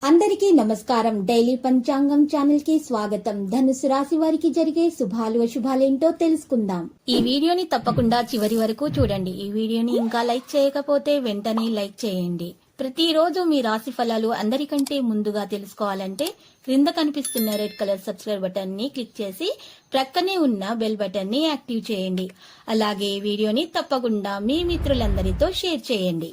అందరికీ నమస్కారం. డైలీ పంచాంగం ఛానల్ కి స్వాగతం. ధనుసు రాశి వారికి జరిగే శుభాలు అశుభాలేంటో తెలుసుకుందాం. ఈ వీడియోని తప్పకుండా చివరి వరకు చూడండి. ఈ వీడియోని ఇంకా లైక్ చేయకపోతే వెంటనే లైక్ చేయండి. ప్రతిరోజు మీ రాశి ఫలాలు అందరికంటే ముందుగా తెలుసుకోవాలంటే క్రింద కనిపిస్తున్న రెడ్ కలర్ సబ్స్క్రైబ్ బటన్ ని క్లిక్ చేసి ప్రక్కనే ఉన్న బెల్ బటన్ ని యాక్టివ్ చేయండి. అలాగే వీడియోని తప్పకుండా మీ మిత్రులందరితో షేర్ చేయండి.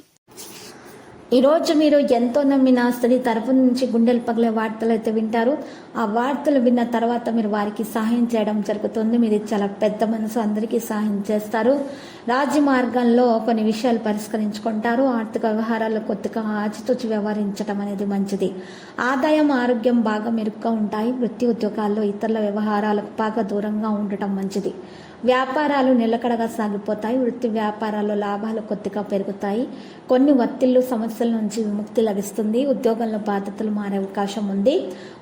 ఈ రోజు మీరు ఎంతో నమ్మిన స్త్రీ తరపు నుంచి గుండెలు పగిలే వార్తలు అయితే వింటారు. ఆ వార్తలు విన్న తర్వాత మీరు వారికి సహాయం చేయడం జరుగుతుంది. మీరు చాలా పెద్ద మనసు, అందరికీ సహాయం చేస్తారు. రాజ్య మార్గంలో కొన్ని విషయాలు పరిష్కరించుకుంటారు. ఆర్థిక వ్యవహారాల్లో కొద్దిగా ఆచితూచి వ్యవహరించడం అనేది మంచిది. ఆదాయం, ఆరోగ్యం బాగా మెరుగ్గా ఉంటాయి. వృత్తి ఉద్యోగాల్లో ఇతరుల వ్యవహారాలకు బాగా దూరంగా ఉండటం మంచిది. వ్యాపారాలు నిలకడగా సాగిపోతాయి. వృత్తి వ్యాపారాల్లో లాభాలు కొద్దిగా పెరుగుతాయి. కొన్ని ఒత్తిళ్లు, సమస్యల నుంచి విముక్తి లభిస్తుంది. ఉద్యోగంలో బాధ్యతలు మారే అవకాశం ఉంది.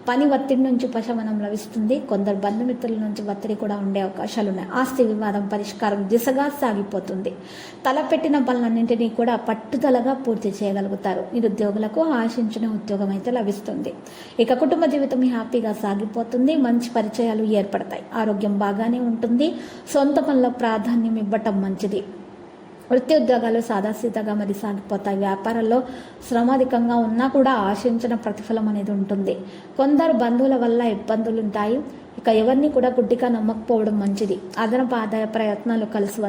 పని ఒత్తిడి నుంచి ఉపశమనం లభిస్తుంది. కొందరు బంధుమిత్రుల నుంచి ఒత్తిడి కూడా ఉండే అవకాశాలు ఉన్నాయి. ఆస్తి వివాదం పరిష్కారం దిశగా సాగిపోతుంది. తలపెట్టిన పనులన్నింటినీ కూడా పట్టుదలగా పూర్తి చేయగలుగుతారు. నిరుద్యోగులకు ఆశించిన ఉద్యోగం అయితే లభిస్తుంది. ఇక కుటుంబ జీవితం హ్యాపీగా సాగిపోతుంది. మంచి పరిచయాలు ఏర్పడతాయి. ఆరోగ్యం బాగానే ఉంటుంది. సొంత పనులకు ప్రాధాన్యం ఇవ్వటం మంచిది. వృత్తి ఉద్యోగాలు సాదాసీదాగా మరి సాగిపోతాయి. వ్యాపారంలో శ్రమాధికంగా ఉన్నా కూడా ఆశించిన ప్రతిఫలం అనేది ఉంటుంది. కొందరు బంధువుల వల్ల ఇబ్బందులు ఉంటాయి. ఇక ఎవరిని కూడా గుడ్డిగా నమ్మకపోవడం మంచిది. అదనపు ఆదాయ ప్రయత్నాలు కలిసి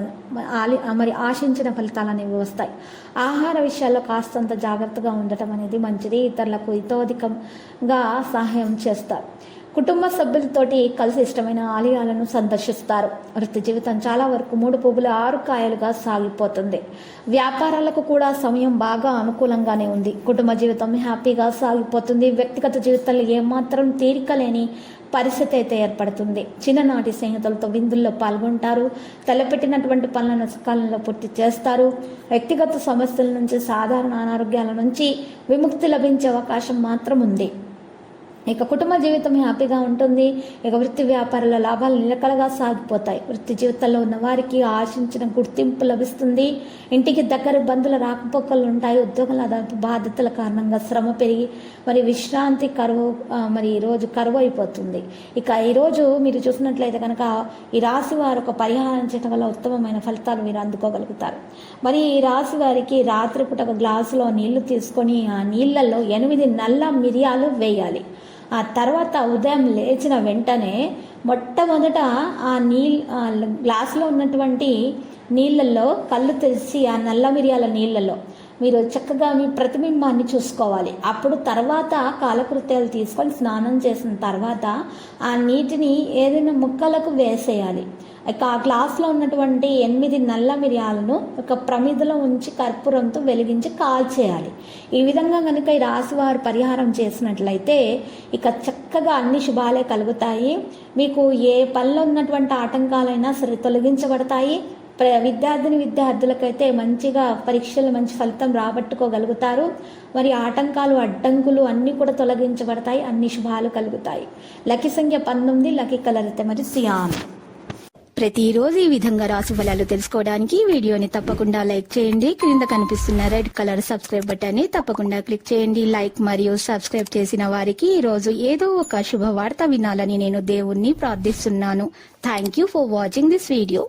మరి ఆశించిన ఫలితాలు అనేవి వస్తాయి. ఆహార విషయాల్లో కాస్తంత జాగ్రత్తగా ఉండటం అనేది మంచిది. ఇతరులకు హితోధికంగా సహాయం చేస్తారు. కుటుంబ సభ్యులతోటి కలిసి ఇష్టమైన ఆలయాలను సందర్శిస్తారు. వృత్తి జీవితం చాలా వరకు 3 పువ్వులు 6 కాయలుగా సాగిపోతుంది. వ్యాపారాలకు కూడా సమయం బాగా అనుకూలంగానే ఉంది. కుటుంబ జీవితం హ్యాపీగా సాగిపోతుంది. వ్యక్తిగత జీవితంలో ఏమాత్రం తీరిక లేని పరిస్థితి అయితే ఏర్పడుతుంది. చిన్ననాటి స్నేహితులతో విందుల్లో పాల్గొంటారు. తలపెట్టినటువంటి పనులను సకాలంలో పూర్తి చేస్తారు. వ్యక్తిగత సమస్యల నుంచి, సాధారణ అనారోగ్యాల నుంచి విముక్తి లభించే అవకాశం మాత్రం ఉంది. ఇక కుటుంబ జీవితం హ్యాపీగా ఉంటుంది. ఇక వృత్తి వ్యాపారాల లాభాలు నిలకడగా సాగిపోతాయి. వృత్తి జీవితంలో ఉన్న వారికి ఆశించిన గుర్తింపు లభిస్తుంది. ఇంటికి దగ్గర బంధువుల రాకపోకలు ఉంటాయి. ఉద్యోగాల అదనపు బాధ్యతల కారణంగా శ్రమ పెరిగి మరి విశ్రాంతి ఈరోజు కరువు అయిపోతుంది. ఇక ఈరోజు మీరు చూసినట్లయితే కనుక ఈ రాశి వారు ఒక పరిహారం చేయడం వల్ల ఉత్తమమైన ఫలితాలు మీరు అందుకోగలుగుతారు. మరి ఈ రాశి వారికి రాత్రిపూట ఒక గ్లాసులో నీళ్లు తీసుకొని ఆ నీళ్లలో 8 నల్ల మిరియాలు వేయాలి. ఆ తర్వాత ఉదయం లేచిన వెంటనే మొట్టమొదట ఆ గ్లాసులో ఉన్నటువంటి నీళ్ళల్లో కళ్ళు తెరిచి ఆ నల్ల మిరియాల నీళ్ళలో మీరు చక్కగా మీ ప్రతిబింబాన్ని చూసుకోవాలి. అప్పుడు తర్వాత కాలకృత్యాలు తీసుకొని స్నానం చేసిన తర్వాత ఆ నీటిని ఏదైనా ముక్కలకు వేసేయాలి. ఇక ఆ గ్లాసులో ఉన్నటువంటి 8 నల్ల మిరియాలను ఒక ప్రమిదలో ఉంచి కర్పూరంతో వెలిగించి కాల్చేయాలి. ఈ విధంగా కనుక ఈ రాశివారు పరిహారం చేసినట్లయితే ఇక చక్కగా అన్ని శుభాలే కలుగుతాయి. మీకు ఏ పనిలో ఉన్నటువంటి ఆటంకాలైనా సరే తొలగించబడతాయి. విద్యార్థులకైతే మంచిగా పరీక్షలు మంచి ఫలితం రాబట్టుకోగలుగుతారు. మరి ఆటంకాలు, అడ్డంకులు అన్నీ కూడా తొలగించబడతాయి. అన్ని శుభాలు కలుగుతాయి. లక్కీ సంఖ్య 19, లక్కీ కలర్ అయితే మరి సియాన్. ప్రతిరోజు ఈ విధంగా రాశి ఫలాలు తెలుసుకోవడానికి వీడియోని తప్పకుండా లైక్ చేయండి. క్రింద కనిపిస్తున్న రెడ్ కలర్ సబ్స్క్రైబ్ బటన్ ని తప్పకుండా క్లిక్ చేయండి. లైక్ మరియు సబ్స్క్రైబ్ చేసిన వారికి ఈ రోజు ఏదో ఒక శుభవార్త వినాలని నేను దేవుణ్ణి ప్రార్థిస్తున్నాను. Thank you for watching this video.